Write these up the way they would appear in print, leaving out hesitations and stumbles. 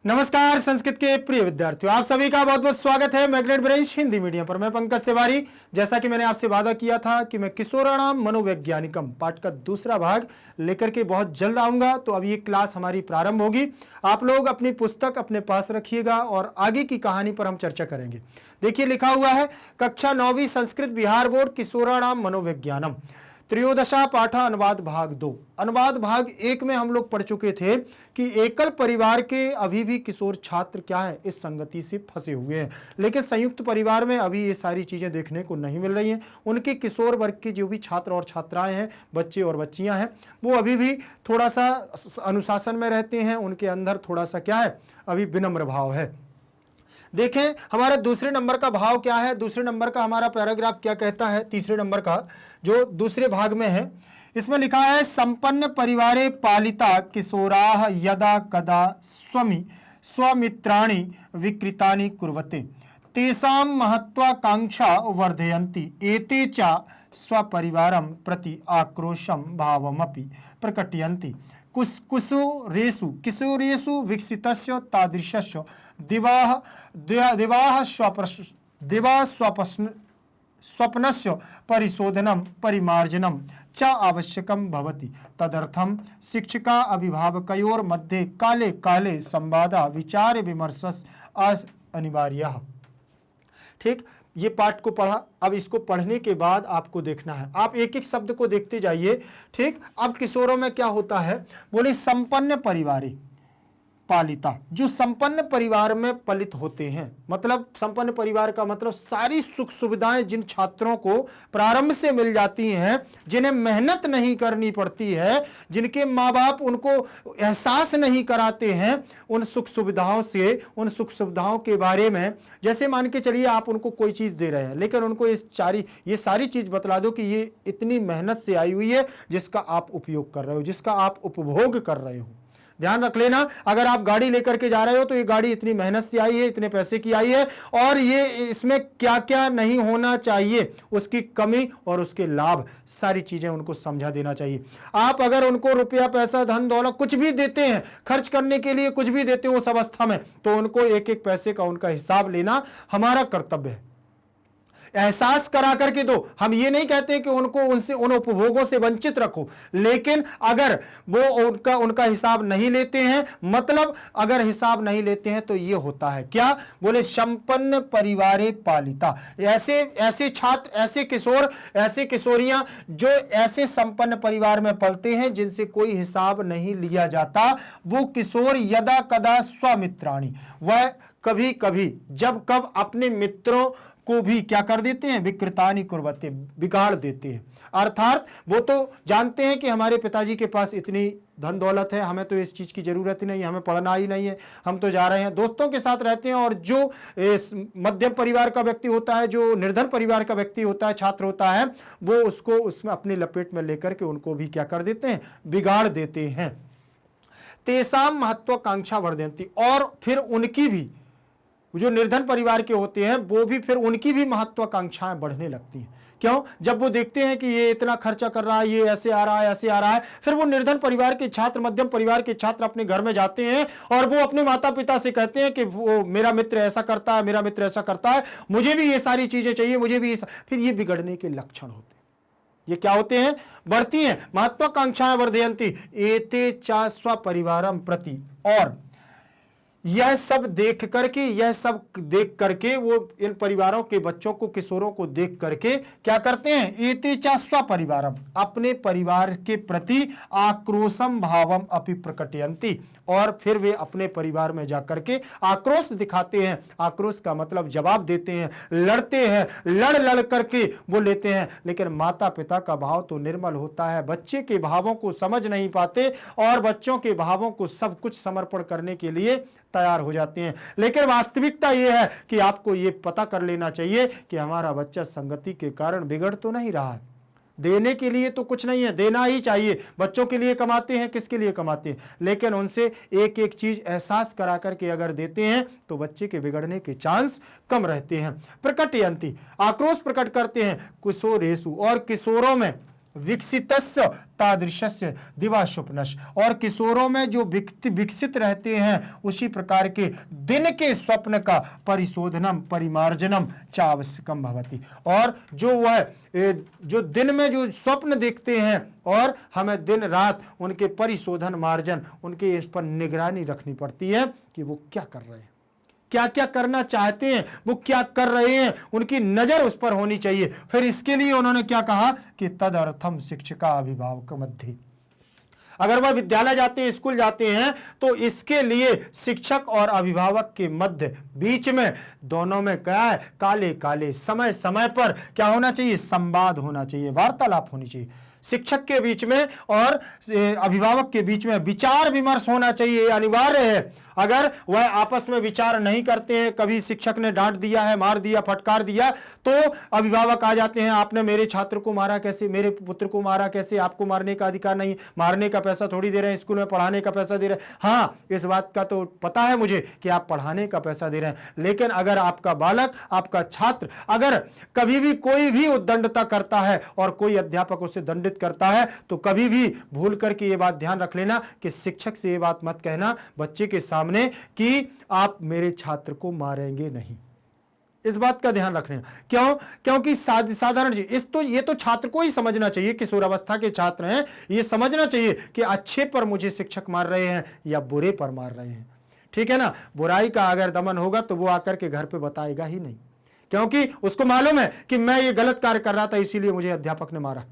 नमस्कार संस्कृत के प्रिय विद्यार्थियों, आप सभी का बहुत बहुत स्वागत है मैग्नेट ब्रेंच हिंदी मीडियम पर। मैं पंकज तिवारी। जैसा कि मैंने आपसे वादा किया था कि मैं किशोराणाम मनोवैज्ञानिकम पाठ का दूसरा भाग लेकर के बहुत जल्द आऊंगा, तो अब ये क्लास हमारी प्रारंभ होगी। आप लोग अपनी पुस्तक अपने पास रखिएगा और आगे की कहानी पर हम चर्चा करेंगे। देखिए, लिखा हुआ है कक्षा 9वीं संस्कृत बिहार बोर्ड किशोराणाम मनोवैज्ञानम त्रयोदशा पाठा अनुवाद भाग 2। अनुवाद भाग 1 में हम लोग पढ़ चुके थे कि एकल परिवार के अभी भी किशोर छात्र क्या है, इस संगति से फंसे हुए हैं, लेकिन संयुक्त परिवार में अभी ये सारी चीजें देखने को नहीं मिल रही हैं। उनके किशोर वर्ग के जो भी छात्र और छात्राएं हैं, बच्चे और बच्चियां हैं, वो अभी भी थोड़ा सा अनुशासन में रहते हैं। उनके अंदर थोड़ा सा क्या है, अभी विनम्र भाव है। देखें हमारा दूसरे नंबर का भाव क्या है, दूसरे नंबर का हमारा पैराग्राफ क्या कहता है, तीसरे नंबर का जो दूसरे भाग में है, इसमें लिखा है संपन्न परिवारे पालिता किशोराः यदा कदा स्वमित्राणि विकृतानि कुर्वते तेषां महत्वाकांक्षा वर्धयन्ति एते च स्वपरिवारं प्रति आक्रोशं भावमपि प्रकटयन्ति किशोरेषु विकसितस्य तादृशस्य दिवाः स्वप्नस्य परिशोधनं परिमार्जनं च आवश्यकं भवति। तदर्थं शिक्षका अभिभावकयोर्मध्ये काले काले संवादः विचार विमर्शः अनिवार्यः। ठीक, ये पाठ को पढ़ा। अब इसको पढ़ने के बाद आपको देखना है, आप एक एक शब्द को देखते जाइए। ठीक, अब किशोरों में क्या होता है, बोले संपन्न परिवारे पालिता, जो संपन्न परिवार में पलित होते हैं, मतलब संपन्न परिवार का मतलब सारी सुख सुविधाएं जिन छात्रों को प्रारंभ से मिल जाती हैं, जिन्हें मेहनत नहीं करनी पड़ती है, जिनके माँ बाप उनको एहसास नहीं कराते हैं उन सुख सुविधाओं से, उन सुख सुविधाओं के बारे में। जैसे मान के चलिए आप उनको कोई चीज दे रहे हैं, लेकिन उनको ये सारी चीज बतला दो कि ये इतनी मेहनत से आई हुई है, जिसका आप उपयोग कर रहे हो, जिसका आप उपभोग कर रहे हो। ध्यान रख लेना, अगर आप गाड़ी लेकर के जा रहे हो तो ये गाड़ी इतनी मेहनत से आई है, इतने पैसे की आई है, और ये इसमें क्या क्या नहीं होना चाहिए, उसकी कमी और उसके लाभ, सारी चीजें उनको समझा देना चाहिए। आप अगर उनको रुपया पैसा धन दौलत कुछ भी देते हैं, खर्च करने के लिए कुछ भी देते हो उस अवस्था में, तो उनको एक एक पैसे का उनका हिसाब लेना हमारा कर्तव्य है। एहसास करा करके दो। हम ये नहीं कहते कि उनको उन उपभोगों से वंचित रखो, लेकिन अगर वो उनका हिसाब नहीं लेते हैं, मतलब अगर हिसाब नहीं लेते हैं तो ये होता है क्या, बोले संपन्न परिवारे पालिता। ऐसे छात्र, ऐसे किशोर, ऐसे किशोरियां जो ऐसे संपन्न परिवार में पलते हैं जिनसे कोई हिसाब नहीं लिया जाता, वो किशोर यदा कदा स्वमित्राणि, वह कभी कभी जब कब अपने मित्रों को भी क्या कर देते हैं, विकृतानि कुर्वते, बिगाड़ देते हैं। अर्थात वो तो जानते हैं कि हमारे पिताजी के पास इतनी धन दौलत है, हमें तो इस चीज की जरूरत ही नहीं है, हमें पढ़ना ही नहीं है, हम तो जा रहे हैं, दोस्तों के साथ रहते हैं। और जो मध्यम परिवार का व्यक्ति होता है, जो निर्धन परिवार का व्यक्ति होता है, छात्र होता है, वो उसको उसमें अपनी लपेट में लेकर के उनको भी क्या कर देते हैं, बिगाड़ देते हैं। तेषां महत्वाकांक्षा वर्धयन्ति, और फिर उनकी भी, जो निर्धन परिवार के होते हैं, वो भी फिर उनकी भी महत्वाकांक्षाएं बढ़ने लगती हैं। क्यों? जब वो देखते हैं कि ये इतना खर्चा कर रहा है, ये ऐसे आ रहा है, ऐसे आ रहा है, फिर वो निर्धन परिवार के छात्र, मध्यम परिवार के छात्र अपने घर में जाते हैं और वो अपने माता पिता से कहते हैं कि वो मेरा मित्र ऐसा करता है, मेरा मित्र ऐसा करता है, मुझे भी ये सारी चीजें चाहिए, मुझे भी फिर ये बिगड़ने के लक्षण होते हैं। ये क्या होते हैं, बढ़ती हैं महत्वाकांक्षाएं वर्धयन्ति एते च स्वपरिवारम प्रति। और यह सब देख करके वो इन परिवारों के बच्चों को, किशोरों को देख करके क्या करते हैं, एते च स्वपरिवारम, अपने परिवार के प्रति आक्रोशम भावम अपि प्रकटयन्ति, और फिर वे अपने परिवार में जाकर के आक्रोश दिखाते हैं। आक्रोश का मतलब जवाब देते हैं, लड़ते हैं, लड़ करके वो लेते हैं। लेकिन माता पिता का भाव तो निर्मल होता है, बच्चे के भावों को समझ नहीं पाते और बच्चों के भावों को सब कुछ समर्पण करने के लिए तैयार हो जाते हैं। लेकिन वास्तविकता यह है कि आपको यह पता कर लेना चाहिए कि हमारा बच्चा संगति के कारण बिगड़ तो नहीं रहा है। देने के लिए तो कुछ नहीं है, देना ही चाहिए। बच्चों के लिए कमाते हैं, किसके लिए कमाते हैं, लेकिन उनसे एक एक चीज एहसास करा करके अगर देते हैं तो बच्चे के बिगड़ने के चांस कम रहते हैं। प्रकटयन्ति, आक्रोश प्रकट करते हैं किशोरेषु, और किशोरों में विकसितस्य तादृशस्य दिवा स्वप्नस्य, और किशोरों में जो विकसित रहते हैं उसी प्रकार के दिन के स्वप्न का परिशोधनम परिमार्जनम च आवश्यकम भवति। और जो दिन में जो स्वप्न देखते हैं और हमें दिन रात उनके परिशोधन मार्जन, उनके इस पर निगरानी रखनी पड़ती है कि वो क्या कर रहे हैं, क्या क्या करना चाहते हैं, वो क्या कर रहे हैं, उनकी नजर उस पर होनी चाहिए। फिर इसके लिए उन्होंने क्या कहा कि तदर्थम शिक्षिका अभिभावक मध्य, अगर वह विद्यालय जाते हैं, स्कूल जाते हैं, तो इसके लिए शिक्षक और अभिभावक के मध्य बीच में दोनों में क्या है, काले काले समय समय पर क्या होना चाहिए, संवाद होना चाहिए, वार्तालाप होनी चाहिए। शिक्षक के बीच में और अभिभावक के बीच में विचार विमर्श होना चाहिए, अनिवार्य है। अगर वह आपस में विचार नहीं करते हैं, कभी शिक्षक ने डांट दिया है, मार दिया, फटकार दिया, तो अभिभावक आ जाते हैं, आपने मेरे छात्र को मारा कैसे, मेरे पुत्र को मारा कैसे, आपको मारने का अधिकार नहीं, मारने का पैसा थोड़ी दे रहे हैं, स्कूल में पढ़ाने का पैसा दे रहे हैं। हाँ, इस बात का तो पता है मुझे कि आप पढ़ाने का पैसा दे रहे हैं, लेकिन अगर आपका बालक, आपका छात्र अगर कभी भी कोई भी उद्दंडता करता है और कोई अध्यापक उसे दंडित करता है, तो कभी भी भूल करके ये बात ध्यान रख लेना कि शिक्षक से ये बात मत कहना बच्चे के सामने कि आप मेरे छात्र को मारेंगे नहीं। इस बात का ध्यान रखना। क्यों? क्योंकि साधारण जी ये तो छात्र को ही समझना चाहिए, किशोरावस्था के छात्र हैं, ये समझना चाहिए कि अच्छे पर मुझे शिक्षक मार रहे हैं या बुरे पर मार रहे हैं। ठीक है ना? बुराई का अगर दमन होगा तो वो आकर के घर पे बताएगा ही नहीं, क्योंकि उसको मालूम है कि मैं ये गलत कार्य कर रहा था, इसीलिए मुझे अध्यापक ने मारा।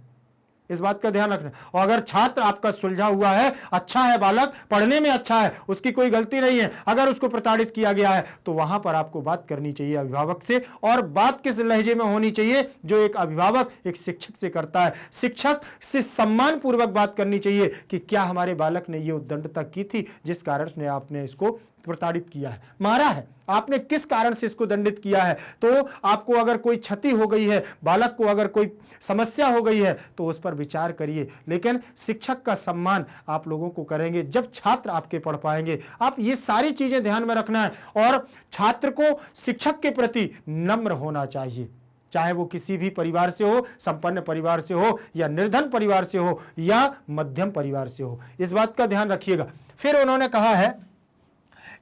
इस बात का ध्यान रखना। और अगर छात्र आपका सुलझा हुआ है, अच्छा है, बालक पढ़ने में अच्छा है, उसकी कोई गलती नहीं है, अगर उसको प्रताड़ित किया गया है, तो वहां पर आपको बात करनी चाहिए अभिभावक से। और बात किस लहजे में होनी चाहिए, जो एक अभिभावक एक शिक्षक से करता है। शिक्षक से सम्मान पूर्वक बात करनी चाहिए कि क्या हमारे बालक ने ये उद्दंडता की थी जिस कारण से आपने इसको प्रताड़ित किया है, मारा है, आपने किस कारण से इसको दंडित किया है। तो आपको अगर कोई क्षति हो गई है, बालक को अगर कोई समस्या हो गई है, तो उस पर विचार करिए। लेकिन शिक्षक का सम्मान आप लोगों को करेंगे जब छात्र आपके पढ़ पाएंगे। आप ये सारी चीजें ध्यान में रखना है। और छात्र को शिक्षक के प्रति नम्र होना चाहिए, चाहे वो किसी भी परिवार से हो, संपन्न परिवार से हो या निर्धन परिवार से हो या मध्यम परिवार से हो। इस बात का ध्यान रखिएगा। फिर उन्होंने कहा है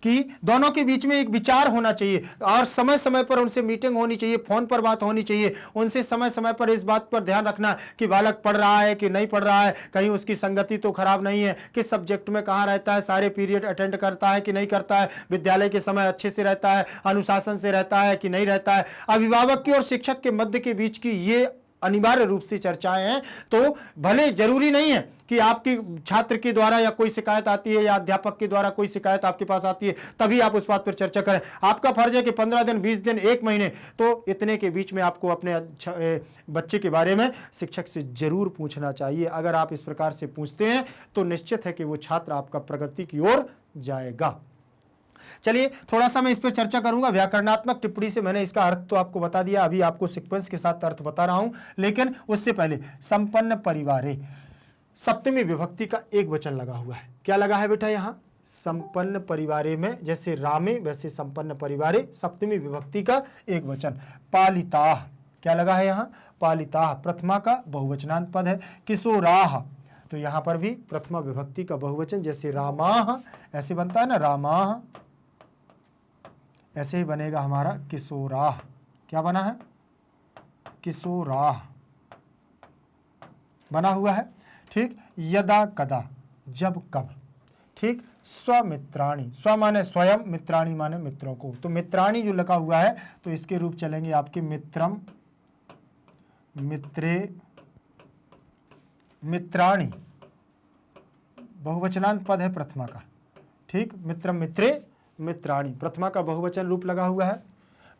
कि दोनों के बीच में एक विचार होना चाहिए और समय समय पर उनसे मीटिंग होनी चाहिए, फोन पर बात होनी चाहिए। उनसे समय समय पर इस बात पर ध्यान रखना कि बालक पढ़ रहा है कि नहीं पढ़ रहा है, कहीं उसकी संगति तो खराब नहीं है, किस सब्जेक्ट में कहाँ रहता है, सारे पीरियड अटेंड करता है कि नहीं करता है, विद्यालय के समय अच्छे से रहता है, अनुशासन से रहता है कि नहीं रहता है। अभिभावक की और शिक्षक के मध्य के बीच की ये अनिवार्य रूप से चर्चाएं हैं। तो भले जरूरी नहीं है कि आपकी छात्र के द्वारा या कोई शिकायत आती है या अध्यापक के द्वारा कोई शिकायत आपके पास आती है तभी आप उस बात पर चर्चा करें। आपका फर्ज है कि 15 दिन, 20 दिन, 1 महीने, तो इतने के बीच में आपको अपने बच्चे के बारे में शिक्षक से जरूर पूछना चाहिए। अगर आप इस प्रकार से पूछते हैं तो निश्चित है कि वो छात्र आपका प्रगति की ओर जाएगा। चलिए थोड़ा सा मैं इस पर चर्चा करूंगा। व्याकरणात्मक टिप्पणी से मैंने इसका अर्थ तो आपको बता दिया, अभी आपको सीक्वेंस के साथ अर्थ बता रहा हूं। लेकिन उससे पहले संपन्न परिवारे सप्तमी विभक्ति का एक वचन लगा हुआ है। क्या लगा है बेटा? यहां संपन्न परिवारे में जैसे रामे वैसे संपन्न परिवारे, सप्तमी विभक्ति का एक वचन। पालिताह क्या लगा है यहां? पालिताह प्रथमा का बहुवचनांत पद है। किशोराह तो यहां पर भी प्रथमा विभक्ति का बहुवचन, जैसे रामाह ऐसे बनता है ना, रामाह, ऐसे ही बनेगा हमारा किशोराह। क्या बना है? किशोराह बना हुआ है। ठीक। यदा कदा जब कब। ठीक। स्वमित्राणी, स्व माने स्वयं, मित्राणी माने मित्रों को। तो मित्राणी जो लगा हुआ है तो इसके रूप चलेंगे आपके मित्रम, मित्रे, मित्राणी, बहुवचनांत पद है प्रथमा का। ठीक। मित्रम, मित्रे, मित्राणी प्रथमा का बहुवचन रूप लगा हुआ है।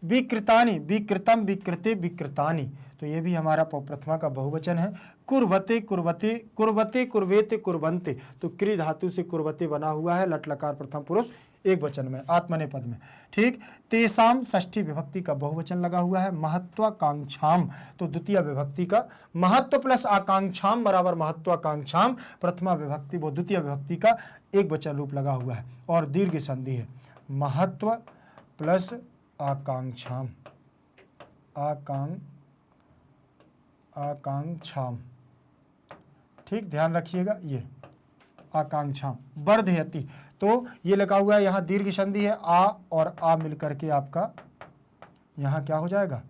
विकृतानि, विकृतम, विकृते, विकृतानि तो ये भी हमारा प्रथमा का बहुवचन है। कुर्वते, कुर्वते, कुर्वते, कुर्वेते, कुर्वन्ते तो क्रि धातु से कुर्वते बना हुआ है, लट लकार प्रथम पुरुष एक वचन में, आत्मने पद में। ठीक। तेसाम षष्ठी विभक्ति का बहुवचन लगा हुआ है। महत्वाकांक्षाम तो द्वितीय विभक्ति का, महत्व प्लस आकांक्षाम बराबर महत्वाकांक्षाम, प्रथमा विभक्ति वो द्वितीय विभक्ति का एक वचन रूप लगा हुआ है। और दीर्घ संधि है, महत्व प्लस आकांक्षाम, आकांक्षाम ठीक, ध्यान रखिएगा। ये आकांक्षा वर्धयति, तो ये लगा हुआ है यहाँ दीर्घ संधि है, आ और आ मिलकर के आपका यहाँ क्या हो जाएगा,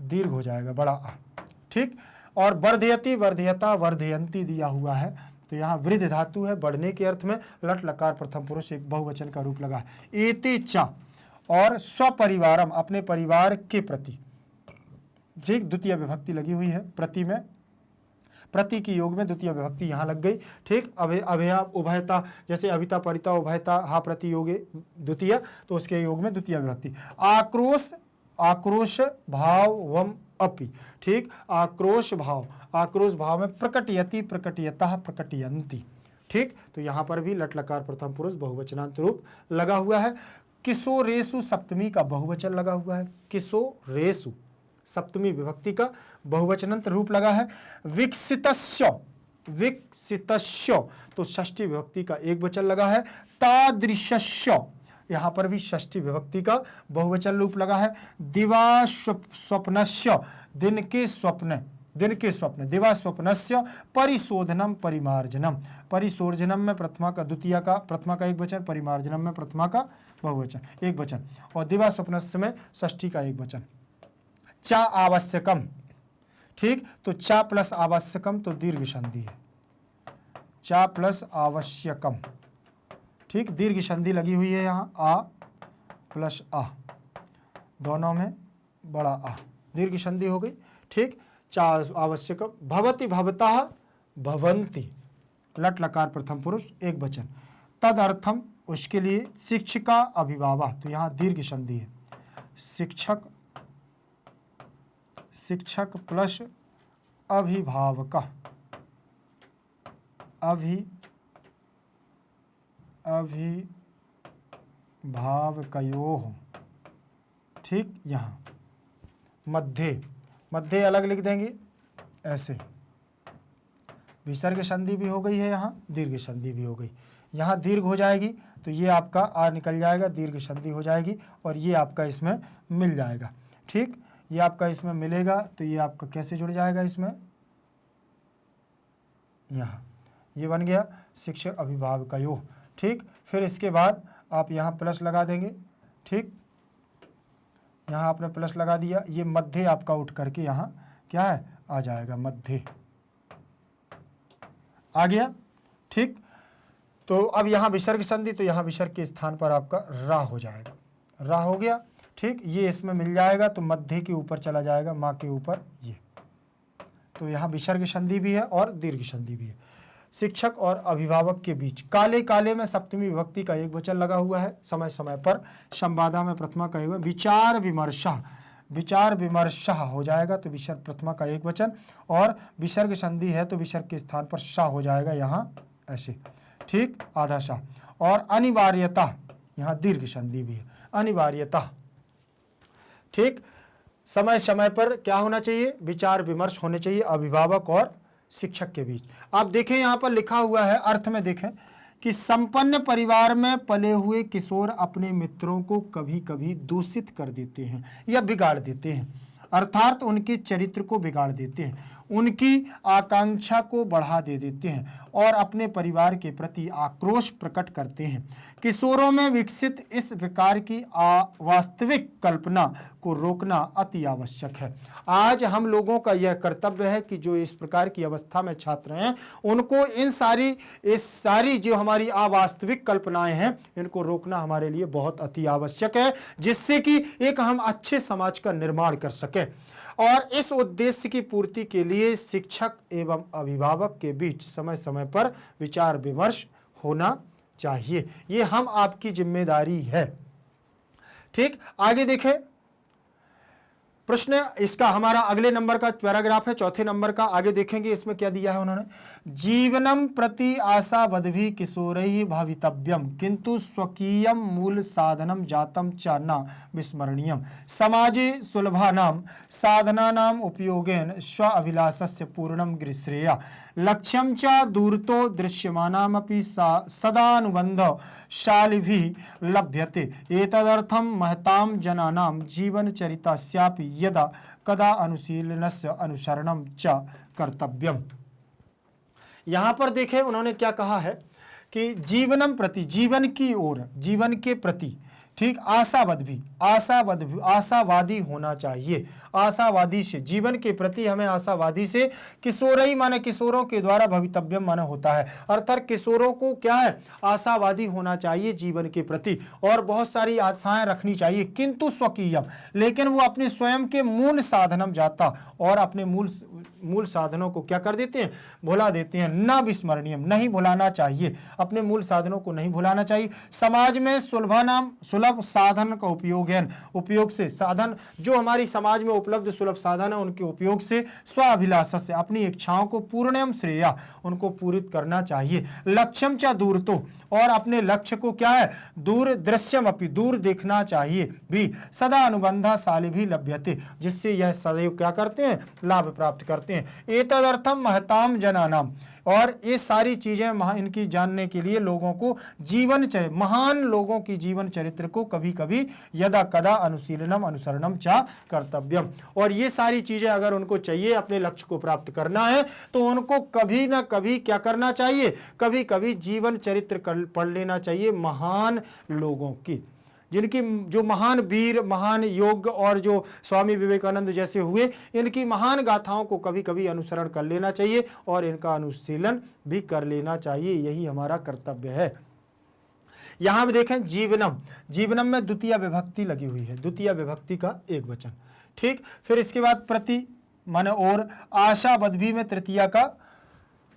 दीर्घ हो जाएगा, बड़ा आ। ठीक, और वर्धयति वर्धयता वर्धयंती दिया हुआ है, तो यहाँ वृद्ध धातु है, बढ़ने के अर्थ में, लट लकार प्रथम पुरुष एक बहुवचन का रूप लगा है। एते च और स्वपरिवारम अपने परिवार के प्रति, ठीक, द्वितीय विभक्ति लगी हुई है प्रति में, प्रति की योग में द्वितीय विभक्ति यहाँ लग गई। ठीक, अभया उभयता, जैसे अभिता परिता उभयता हा प्रति योगे द्वितीय, तो उसके योग में द्वितीय विभक्ति। आक्रोश आक्रोश भाव वम अपि, ठीक, आक्रोश भाव में प्रकटयति प्रकटयतः प्रकटयन्ति। ठीक, तो यहाँ पर भी लट लकार प्रथम पुरुष बहुवचनांत रूप लगा हुआ है। किशोरेषु सप्तमी का बहुवचन लगा हुआ है, किशोरेषु सप्तमी विभक्ति का बहुवचनांत रूप लगा है। विकसितस्य तो षष्ठी विभक्ति का एक वचन लगा है। तादृशस्य, यहाँ पर भी षष्ठी विभक्ति का बहुवचन रूप लगा है। दिवा स्वप्नस्य दिन के स्वप्न दिवा स्वप्नस्य परिशोधनम परिमार्जनम, परिशोधनम में प्रथमा का एक वचन, परिमार्जनम में प्रथमा का बहुवचन एक वचन, और दिवा स्वप्नस्य में षष्ठी का एक वचन। चा आवश्यकम, ठीक, तो चा प्लस आवश्यकम तो दीर्घ संधि है, चा प्लस आवश्यकम, ठीक, दीर्घ संधि लगी हुई है यहाँ, आ प्लस आ, दोनों में बड़ा आ, दीर्घ संधि हो गई। ठीक, चा आवश्यकम। भवति भवतः भवंती, लट लकार प्रथम पुरुष एक वचन। तद अर्थम, उसके लिए। शिक्षिका अभिभावा, तो यहाँ दीर्घ संधि है, शिक्षक प्लस अभिभावका, अभिभावकयोः, ठीक, यहाँ मध्य अलग लिख देंगे ऐसे, विसर्ग संधि भी हो गई है, यहाँ दीर्घ संधि भी हो गई, यहाँ दीर्घ हो जाएगी तो ये आपका आ निकल जाएगा, दीर्घ संधि हो जाएगी, और ये आपका इसमें मिल जाएगा। ठीक, ये आपका इसमें मिलेगा तो ये आपका कैसे जुड़ जाएगा इसमें, यहाँ ये बन गया शिक्षक अभिभावकयोः। ठीक, फिर इसके बाद आप यहाँ प्लस लगा देंगे। ठीक, यहाँ आपने प्लस लगा दिया, ये मध्य आपका उठ करके यहाँ क्या है, आ जाएगा, मध्य आ गया। ठीक, तो अब यहाँ विसर्ग संधि, तो यहाँ विसर्ग के स्थान पर आपका रा हो जाएगा, रा हो गया। ठीक, ये इसमें मिल जाएगा तो मध्य के ऊपर चला जाएगा, माँ के ऊपर ये, तो यहाँ विसर्ग संधि भी है और दीर्घ संधि भी है। शिक्षक और अभिभावक के बीच, काले काले में सप्तमी विभक्ति का एक वचन लगा हुआ है, समय समय पर। संवादा में प्रथमा का एक, विचार विमर्शः हो जाएगा तो विसर्ग प्रथमा का एक वचन, और विसर्ग संधि है तो विसर्ग के स्थान पर शाह हो जाएगा यहाँ ऐसे। ठीक, आधा शाह। और अनिवार्यता, यहाँ दीर्घ संधि भी है, अनिवार्यता। ठीक, समय समय पर क्या होना चाहिए, विचार विमर्श होने चाहिए अभिभावक और शिक्षक के बीच। आप देखें यहाँ पर लिखा हुआ है, अर्थ में देखें कि संपन्न परिवार में पले हुए किशोर अपने मित्रों को कभी कभी दूषित कर देते हैं या बिगाड़ देते हैं, अर्थात उनके चरित्र को बिगाड़ देते हैं, उनकी आकांक्षा को बढ़ा देते हैं और अपने परिवार के प्रति आक्रोश प्रकट करते हैं। किशोरों में विकसित इस प्रकार की वास्तविक कल्पना को रोकना अति आवश्यक है। आज हम लोगों का यह कर्तव्य है कि जो इस प्रकार की अवस्था में छात्र हैं, उनको इस सारी जो हमारी अवास्तविक कल्पनाएं हैं, इनको रोकना हमारे लिए बहुत अति आवश्यक है, जिससे कि एक हम अच्छे समाज का निर्माण कर सकें। और इस उद्देश्य की पूर्ति के लिए शिक्षक एवं अभिभावक के बीच समय समय पर विचार विमर्श होना चाहिए, ये हम आपकी जिम्मेदारी है। ठीक, आगे देखें प्रश्न, इसका हमारा अगले नंबर का पैराग्राफ है, चौथे नंबर का। आगे देखेंगे इसमें क्या दिया है उन्होंने। जीवनम प्रति आशावद्भि किशोरैः भवितव्यम किंतु स्वकीयम मूल साधनम जातम च न विस्मरणीयम। समाजे सुलभानां साधनानां उपयोगेन स्व अभिलाषस्य पूर्णं श्रेया लक्ष्यं च दूरतो दृश्यमानामपि सदानुबन्धशालिभिः लभ्यते। एतदर्थं महतां जनानां जीवनचरितस्यापि यदा कदा अनुशीलनस्य अनुसरणं च कर्तव्यम्। यहां पर देखें उन्होंने क्या कहा है कि जीवनम प्रति, जीवन की ओर, जीवन के प्रति, ठीक, आशावादी होना चाहिए। आशावादी से, जीवन के प्रति हमें आशावादी से, किशोरई माने किशोरों के द्वारा भवितव्यम माने होता है, अर्थात किशोरों को क्या है, आशावादी होना चाहिए जीवन के प्रति और बहुत सारी आशाएं रखनी चाहिए। किंतु स्वकीयम, लेकिन वो अपने स्वयं के मूल साधनम जाता और अपने मूल साधनों को क्या कर देते हैं, भुला देते हैं। न विस्मरणीयम, नहीं भुलाना चाहिए, अपने मूल साधनों को नहीं भुलाना चाहिए। समाज में सुलभ साधन का उपयोग से, साधन जो हमारी समाज में उपलब्ध सुलभ साधन है उनके उपयोग से, स्वाभिलाष से, अपनी इच्छाओं को पूर्णम श्रेया, उनको पूरित करना चाहिए। लक्ष्यम च दूर तो, और अपने लक्ष्य को क्या है, दूर दृश्यम अपि, दूर देखना चाहिए भी। सदा अनुबंधा साले भी लभ्यते, जिससे यह सदैव क्या करते हैं, लाभ प्राप्त करते हैं। एतदर्थम महताम जनानाम, और ये सारी चीजें इनकी जानने के लिए लोगों को महान लोगों की जीवन चरित्र को कभी कभी यदा कदा अनुशीलनम अनुसरणम चा कर्तव्यम, और ये सारी चीजें अगर उनको चाहिए अपने लक्ष्य को प्राप्त करना है तो उनको कभी ना कभी क्या करना चाहिए, कभी कभी जीवन चरित्र पढ़ लेना चाहिए महान लोगों की, जिनकी जो महान वीर, महान योग्य और जो स्वामी विवेकानंद जैसे हुए, इनकी महान गाथाओं को कभी कभी अनुसरण कर लेना चाहिए और इनका अनुशीलन भी कर लेना चाहिए। यही हमारा कर्तव्य है। यहां भी देखें जीवनम, जीवनम में द्वितीय विभक्ति लगी हुई है, द्वितीय विभक्ति का एक वचन, ठीक। फिर इसके बाद प्रति माने और, आशावद भी में तृतीया का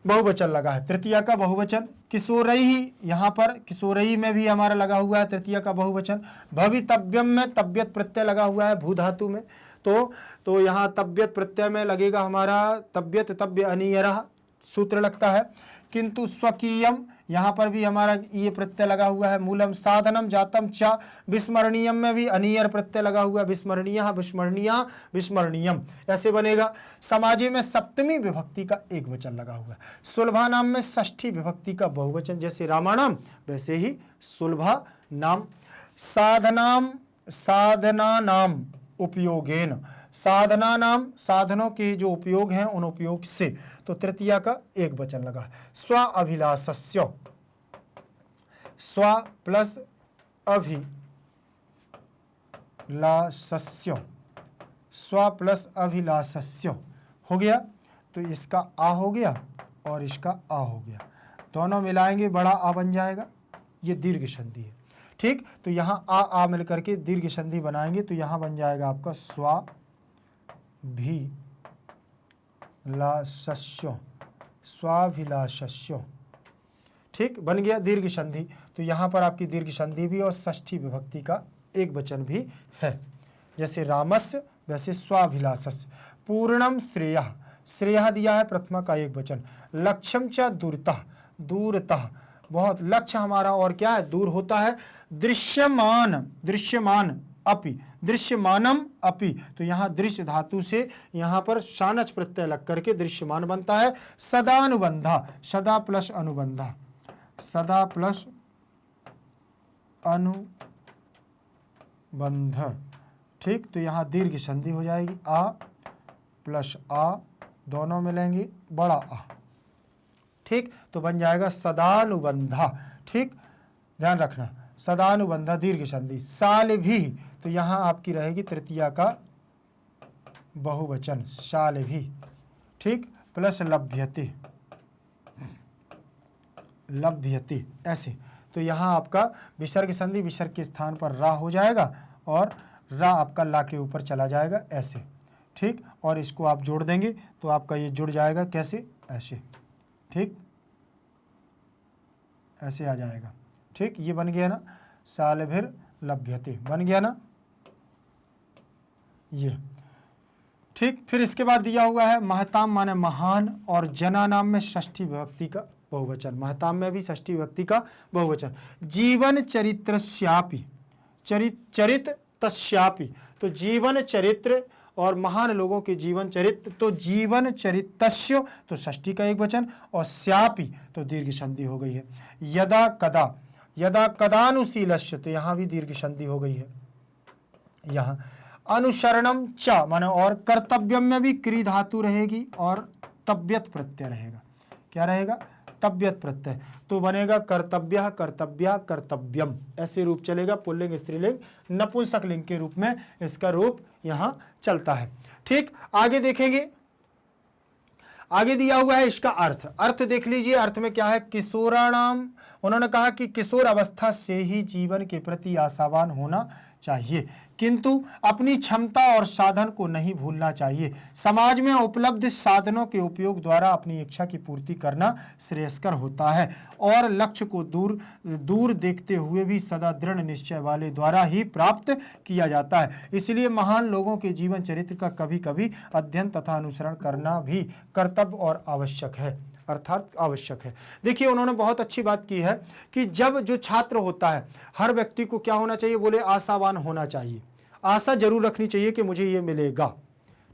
बहुवचन लगा है, तृतीया का बहुवचन। किशोरई, यहाँ पर किशोरई में भी हमारा लगा हुआ है तृतीया का बहुवचन। भवितव्यम में तब्यत प्रत्यय लगा हुआ है भू धातु में, तो यहाँ तब्यत प्रत्यय में लगेगा हमारा तब्यत, तब्य अनियरः सूत्र लगता है। किंतु स्वकीयम, यहाँ पर भी हमारा ये प्रत्यय लगा हुआ है। मूलम साधनम जातम च, विस्मरणीयम में भी अनियर प्रत्यय लगा हुआ है, विस्मरणीय विस्मरणीय विस्मरणीयम ऐसे बनेगा। समाजे में सप्तमी विभक्ति का एक वचन लगा हुआ है। सुलभा नाम में षष्ठी विभक्ति का बहुवचन, जैसे रामानाम वैसे ही सुलभा नाम। साधना नाम उपयोगेन, साधना नाम, साधनों के जो उपयोग हैं उन उपयोग से, तो तृतीया का एक वचन लगा। स्व अभिलाषस्य, स्व प्लस अभिलाषस्य, स्व प्लस अभिलाषस्य हो गया, तो इसका आ हो गया और इसका आ हो गया, दोनों मिलाएंगे बड़ा आ बन जाएगा, ये दीर्घ संधि है, ठीक। तो यहाँ आ मिलकर के दीर्घ संधि बनाएंगे तो यहाँ बन जाएगा आपका स्वाभिलाषस्य, ठीक, बन गया दीर्घ संधि। तो यहाँ पर आपकी दीर्घ संधि भी और षष्ठी विभक्ति का एक वचन भी है, जैसे रामस्य वैसे स्वाभिलाषस्य। पूर्णम श्रेयः, श्रेयः दिया है प्रथमा का एक वचन। लक्ष्यम च दूरतः, दूरतः बहुत, लक्ष्य हमारा और क्या है, दूर होता है। दृश्यमान अपि, दृश्यमानम अपि, तो यहाँ दृश्य धातु से यहाँ पर शानच प्रत्यय लग करके दृश्यमान बनता है। सदानुबंधा, सदा प्लस अनुबंधा, सदा प्लस अनुबंध, ठीक। तो यहाँ दीर्घ संधि हो जाएगी, आ प्लस आ दोनों मिलेंगे बड़ा आ, ठीक। तो बन जाएगा सदानुबंधा, ठीक, ध्यान रखना, सदानुबंधा दीर्घ संधि। साल भी, तो यहाँ आपकी रहेगी तृतीया का बहुवचन साल भी, ठीक, प्लस लभ्यते, लभ्यते ऐसे, तो यहाँ आपका विसर्ग संधि, विसर्ग के स्थान पर रा हो जाएगा और रा आपका ला के ऊपर चला जाएगा ऐसे, ठीक। और इसको आप जोड़ देंगे तो आपका ये जुड़ जाएगा कैसे, ऐसे, ठीक, ऐसे आ जाएगा, ठीक। ये बन गया ना, सालभिर लभ्यते बन गया ना ये, ठीक। फिर इसके बाद दिया हुआ है महताम माने महान, और जना नाम में षष्ठी विभक्ति का बहुवचन, महताम में भी षष्ठी विभक्ति का बहुवचन। जीवन चरित्रस्यापि, चरित तस्यापि, तो जीवन चरित्र और महान लोगों के जीवन चरित्र, तो जीवन चरितस्य तो षष्ठी का एक वचन, और स्यापि तो दीर्घ संधि हो गई है। यदा कदा, यदा कदानुशीलस्य, तो यहाँ भी दीर्घ संधि हो गई है। यहाँ अनुसरणम च माने और, कर्तव्यम में भी क्री धातु रहेगी और तब्यत प्रत्यय रहेगा, क्या रहेगा, तब्यत प्रत्यय, तो बनेगा कर्तव्य कर्तव्या कर्तव्यम, ऐसे रूप चलेगा। पुल्लिंग स्त्रीलिंग नपुंसक लिंग के रूप में इसका रूप यहां चलता है। ठीक, आगे देखेंगे, आगे दिया हुआ है इसका अर्थ। अर्थ देख लीजिए, अर्थ में क्या है, किशोराणाम, उन्होंने कहा कि किशोर अवस्था से ही जीवन के प्रति आशावान होना चाहिए, किंतु अपनी क्षमता और साधन को नहीं भूलना चाहिए। समाज में उपलब्ध साधनों के उपयोग द्वारा अपनी इच्छा की पूर्ति करना श्रेयस्कर होता है और लक्ष्य को दूर देखते हुए भी सदा दृढ़ निश्चय वाले द्वारा ही प्राप्त किया जाता है। इसलिए महान लोगों के जीवन चरित्र का कभी कभी अध्ययन तथा अनुसरण करना भी कर्तव्य और आवश्यक है, अर्थात आवश्यक है। देखिए, उन्होंने बहुत अच्छी बात की है कि जब जो छात्र होता है, हर व्यक्ति को क्या होना चाहिए, बोले आशावान होना चाहिए, आशा जरूर रखनी चाहिए कि मुझे ये मिलेगा।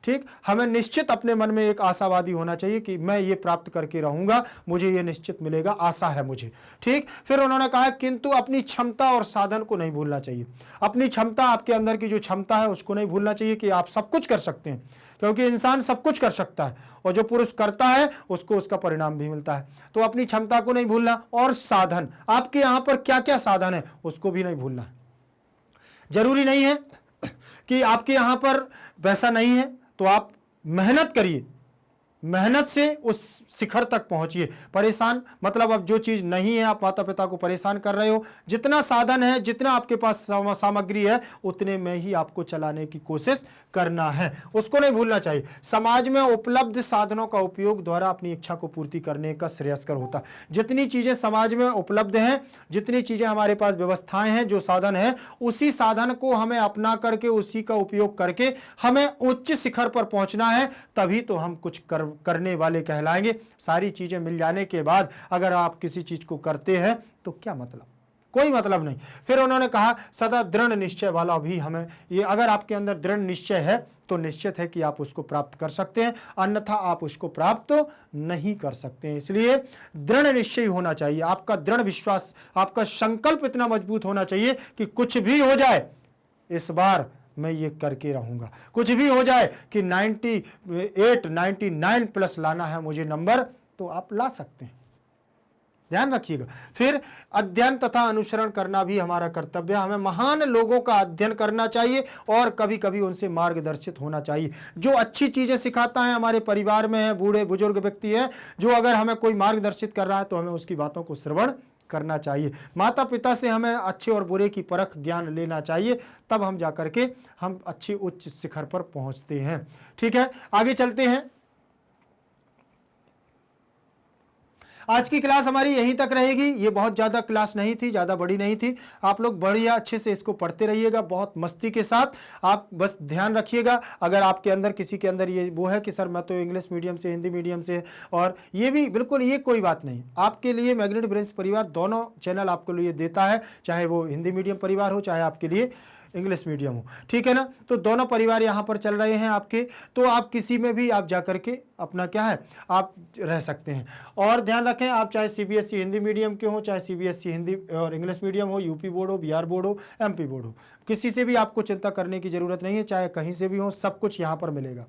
ठीक, हमें निश्चित अपने मन में एक आशावादी होना चाहिए कि मैं ये प्राप्त करके रहूंगा, मुझे ये निश्चित मिलेगा, आशा है मुझे। ठीक, फिर उन्होंने कहा किंतु अपनी क्षमता और साधन को नहीं भूलना चाहिए। अपनी क्षमता, आपके अंदर की जो क्षमता है उसको नहीं भूलना चाहिए कि आप सब कुछ कर सकते हैं, क्योंकि इंसान सब कुछ कर सकता है और जो पुरुष करता है उसको उसका परिणाम भी मिलता है। तो अपनी क्षमता को नहीं भूलना, और साधन, आपके यहां पर क्या क्या साधन है उसको भी नहीं भूलना। जरूरी नहीं है कि आपके यहां पर पैसा नहीं है तो आप मेहनत करिए, मेहनत से उस शिखर तक पहुंचिए। परेशान मतलब अब जो चीज नहीं है, आप माता पिता को परेशान कर रहे हो, जितना साधन है, जितना आपके पास सामग्री है, उतने में ही आपको चलाने की कोशिश करना है, उसको नहीं भूलना चाहिए। समाज में उपलब्ध साधनों का उपयोग द्वारा अपनी इच्छा को पूर्ति करने का श्रेयस्कर होता है। जितनी चीजें समाज में उपलब्ध हैं, जितनी चीजें हमारे पास व्यवस्थाएं हैं, जो साधन है, उसी साधन को हमें अपना करके, उसी का उपयोग करके हमें उच्च शिखर पर पहुंचना है, तभी तो हम कुछ करने वाले कहलाएंगे। सारी चीजें मिल जाने के बाद अगर आप किसी चीज को करते हैं तो क्या मतलब, कोई मतलब नहीं। फिर उन्होंने कहा सदा दृढ़ निश्चय वाला भी हमें, ये अगर आपके अंदर दृढ़ निश्चय है तो निश्चित है कि आप उसको प्राप्त कर सकते हैं, अन्यथा आप उसको प्राप्त नहीं कर सकते हैं। इसलिए दृढ़ निश्चय होना चाहिए, आपका दृढ़ विश्वास, आपका संकल्प इतना मजबूत होना चाहिए कि कुछ भी हो जाए इस बार मैं ये करके रहूंगा, कुछ भी हो जाए कि 98 99 प्लस लाना है मुझे नंबर, तो आप ला सकते हैं, ध्यान रखिएगा। फिर अध्ययन तथा अनुसरण करना भी हमारा कर्तव्य है। हमें महान लोगों का अध्ययन करना चाहिए और कभी कभी उनसे मार्गदर्शित होना चाहिए। जो अच्छी चीजें सिखाता है, हमारे परिवार में है, बूढ़े बुजुर्ग व्यक्ति है, जो अगर हमें कोई मार्गदर्शित कर रहा है तो हमें उसकी बातों को श्रवण करना चाहिए। माता पिता से हमें अच्छे और बुरे की परख ज्ञान लेना चाहिए, तब हम जाकर के हम अच्छी उच्च शिखर पर पहुंचते हैं। ठीक है, आगे चलते हैं। आज की क्लास हमारी यहीं तक रहेगी। ये बहुत ज़्यादा क्लास नहीं थी, ज़्यादा बड़ी नहीं थी। आप लोग बढ़िया अच्छे से इसको पढ़ते रहिएगा, बहुत मस्ती के साथ। आप बस ध्यान रखिएगा, अगर आपके अंदर किसी के अंदर ये वो है कि सर मैं तो इंग्लिश मीडियम से, हिंदी मीडियम से, और ये भी बिल्कुल, ये कोई बात नहीं। आपके लिए मैग्नेट ब्रेन्स परिवार दोनों चैनल आपके लिए देता है, चाहे वो हिंदी मीडियम परिवार हो, चाहे आपके लिए इंग्लिश मीडियम हो। ठीक है ना, तो दोनों परिवार यहाँ पर चल रहे हैं आपके, तो आप किसी में भी आप जा करके अपना क्या है आप रह सकते हैं। और ध्यान रखें, आप चाहे सीबीएसई हिंदी मीडियम के हो, चाहे सीबीएसई हिंदी और इंग्लिश मीडियम हो, यूपी बोर्ड हो, बिहार बोर्ड हो, एमपी बोर्ड हो, किसी से भी आपको चिंता करने की जरूरत नहीं है, चाहे कहीं से भी हो, सब कुछ यहाँ पर मिलेगा।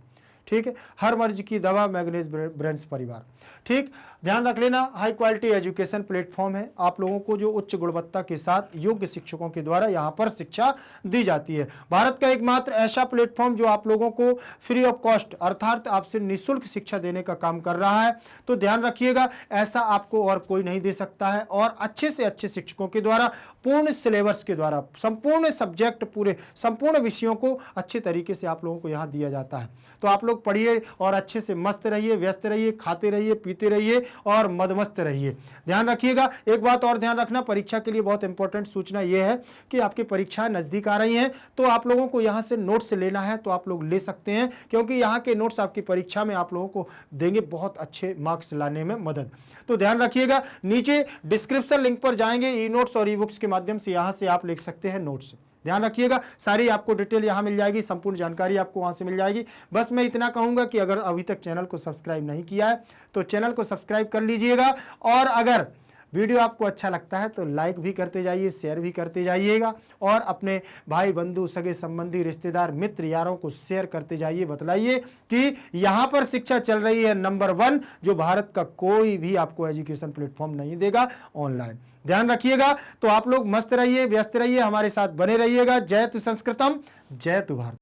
ठीक है, हर मर्ज की दवा मैग्नेट ब्रेन्स परिवार। ठीक, ध्यान रख लेना, हाई क्वालिटी एजुकेशन प्लेटफॉर्म है। आप लोगों को जो उच्च गुणवत्ता के साथ योग्य शिक्षकों के द्वारा यहाँ पर शिक्षा दी जाती है। भारत का एकमात्र ऐसा प्लेटफॉर्म जो आप लोगों को फ्री ऑफ कॉस्ट अर्थात आपसे निःशुल्क शिक्षा देने का काम कर रहा है। तो ध्यान रखिएगा, ऐसा आपको और कोई नहीं दे सकता है, और अच्छे से अच्छे शिक्षकों के द्वारा, पूर्ण सिलेबस के द्वारा, संपूर्ण सब्जेक्ट, पूरे संपूर्ण विषयों को अच्छे तरीके से आप लोगों को यहाँ दिया जाता है। तो आप लोग पढ़िए और अच्छे से मस्त रहिए, व्यस्त रहिए, खाते रहिए, पीते रहिए और मदमस्त रहिए। ध्यान रखिएगा, एक बात और ध्यान रखना, परीक्षा के लिए बहुत इंपॉर्टेंट सूचना यह है कि आपकी परीक्षाएं नजदीक आ रही हैं, तो आप लोगों को यहां से नोट्स लेना है तो आप लोग ले सकते हैं, क्योंकि यहां के नोट्स आपकी परीक्षा में आप लोगों को देंगे बहुत अच्छे मार्क्स लाने में मदद। तो ध्यान रखिएगा, नीचे डिस्क्रिप्शन लिंक पर जाएंगे, ई नोट्स और ई बुक्स के माध्यम से यहां से आप लिख सकते हैं नोट्स। ध्यान रखिएगा, सारी आपको डिटेल यहाँ मिल जाएगी, संपूर्ण जानकारी आपको वहाँ से मिल जाएगी। बस मैं इतना कहूँगा कि अगर अभी तक चैनल को सब्सक्राइब नहीं किया है तो चैनल को सब्सक्राइब कर लीजिएगा, और अगर वीडियो आपको अच्छा लगता है तो लाइक भी करते जाइए, शेयर भी करते जाइएगा और अपने भाई बंधु सगे संबंधी रिश्तेदार मित्र यारों को शेयर करते जाइए। बतलाइए कि यहाँ पर शिक्षा चल रही है नंबर 1, जो भारत का कोई भी आपको एजुकेशन प्लेटफॉर्म नहीं देगा ऑनलाइन। ध्यान रखिएगा। तो आप लोग मस्त रहिए, व्यस्त रहिए, हमारे साथ बने रहिएगा। जय तु संस्कृतम, जय तु भारत।